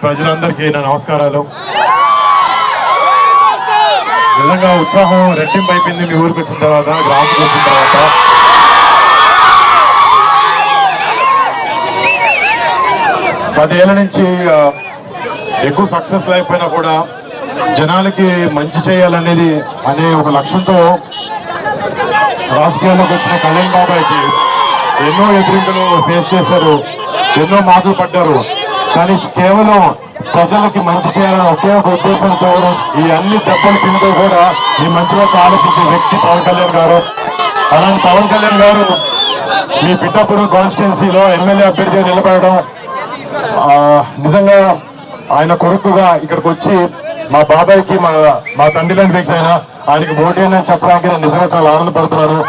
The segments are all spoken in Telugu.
ప్రజలందరికీ నా నమస్కారాలు. నిజంగా ఉత్సాహం రెట్టింపు అయిపోయింది మీ ఊరికి వచ్చిన తర్వాత, గ్రామానికి వచ్చిన తర్వాత. పదేళ్ల నుంచి ఎక్కువ సక్సెస్ అయిపోయినా కూడా జనాలకి మంచి చేయాలనేది అనే ఒక లక్ష్యంతో రాజకీయాల్లోకి వచ్చిన కళ్యాణ్ బాబాయ్కి ఎన్నో ఎదురింపులు ఫేస్ చేశారు, ఎన్నో మాటలు పడ్డారు. కానీ కేవలం ప్రజలకి మంచి చేయాలని ఒకే ఒక ఉద్దేశంతో ఈ అన్ని దెబ్బలు తింటూ కూడా ఈ మంచి వైపు ఆలోచించే వ్యక్తి పవన్ కళ్యాణ్ గారు. అలాంటి పవన్ కళ్యాణ్ గారు మీ పిఠాపురం కాన్స్టిట్యున్సీలో ఎమ్మెల్యే అభ్యర్థిగా నిలబడడం, నిజంగా ఆయన కొడుకుగా ఇక్కడికి వచ్చి మా బాబాయ్కి మా తండ్రి లాంటి వ్యక్తి అయినా ఆయనకి ఓటేనని చెప్పడానికి నేను నిజంగా చాలా ఆనందపడుతున్నాను.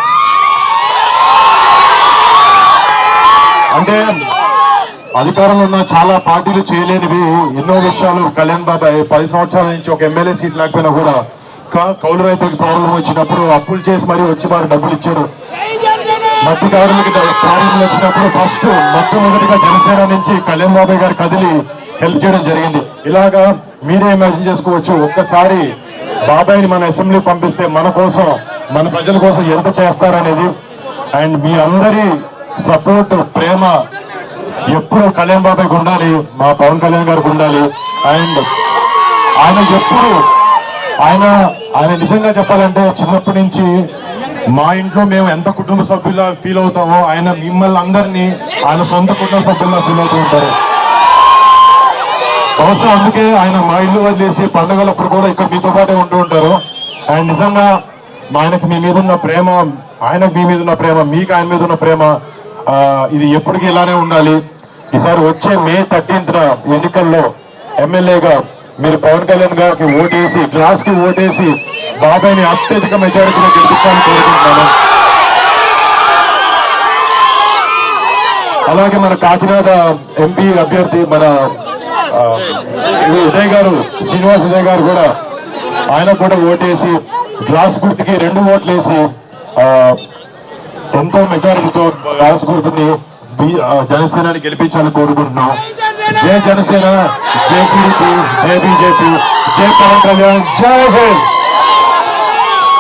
అంటే అధికారంలో ఉన్న చాలా పార్టీలు చేయలేనివి ఎన్నో విషయాలు కళ్యాణ్ బాబాయ్ 10 సంవత్సరాల నుంచి ఒక ఎమ్మెల్యే సీట్ లేకపోయినా కూడా కౌలు రైతులకు ప్రాబ్లం వచ్చినప్పుడు అప్పులు చేసి మరీ వచ్చి వారు డబ్బులు ఇచ్చారు. మట్టి కార్మికులకి ప్రాబ్లం వచ్చినప్పుడు ఫస్ట్ మొట్టమొదటిగా జనసేన నుంచి కళ్యాణ్ బాబాయ్ గారు కదిలి హెల్ప్ చేయడం జరిగింది. ఇలాగా మీరే ఇమాజిన్ చేసుకోవచ్చు, ఒక్కసారి బాబాయ్ని మన అసెంబ్లీ పంపిస్తే మన కోసం, మన ప్రజల కోసం ఎంత చేస్తారనేది. అండ్ మీ అందరి సపోర్ట్, ప్రేమ ఎప్పుడు కళ్యాణ్ బాబాయ్కి ఉండాలి, మా పవన్ కళ్యాణ్ గారికి ఉండాలి. అండ్ ఆయన ఎప్పుడు ఆయన నిజంగా చెప్పాలంటే చిన్నప్పటి నుంచి మా ఇంట్లో మేము ఎంత కుటుంబ సభ్యులా ఫీల్ అవుతామో ఆయన మిమ్మల్ని అందరినీ ఆయన సొంత కుటుంబ సభ్యుల్లా ఫీల్ అవుతూ ఉంటారు. బహుశా అందుకే ఆయన మా ఇల్లు వదిలేసి పండుగలప్పుడు కూడా ఇక్కడ మీతో పాటే ఉంటూ ఉంటారు. అండ్ నిజంగా ఆయనకు మీ మీద ఉన్న ప్రేమ, ఆయనకు మీ మీద ఉన్న ప్రేమ, మీకు ఆయన మీద ఉన్న ప్రేమ ఇది ఎప్పటికీ ఇలానే ఉండాలి. ఈసారి వచ్చే మే 13న ఎన్నికల్లో ఎమ్మెల్యేగా మీరు పవన్ కళ్యాణ్ గారికి ఓటేసి, గ్లాస్ కి ఓటేసి బాబాయ్ని అత్యధిక మెజారిటీలో గెలిపించాలని కోరుకుంటున్నాను. అలాగే మన కాకినాడ ఎంపీ అభ్యర్థి మన ఉదయ్ గారు, శ్రీనివాస్ ఉదయ్ గారు కూడా ఆయన కూడా ఓటేసి గ్లాస్ గుర్తుకి 2 ఓట్లు వేసి ఎంతో మెజారిటీతో గ్లాస్ గుర్తుని జనసేనని గెలిపించాలని కోరుకుంటున్నాం. జై జనసేన, జై టీడీపీ, జై బీజేపీ, జై పవన్ కళ్యాణ్, జై హింద్.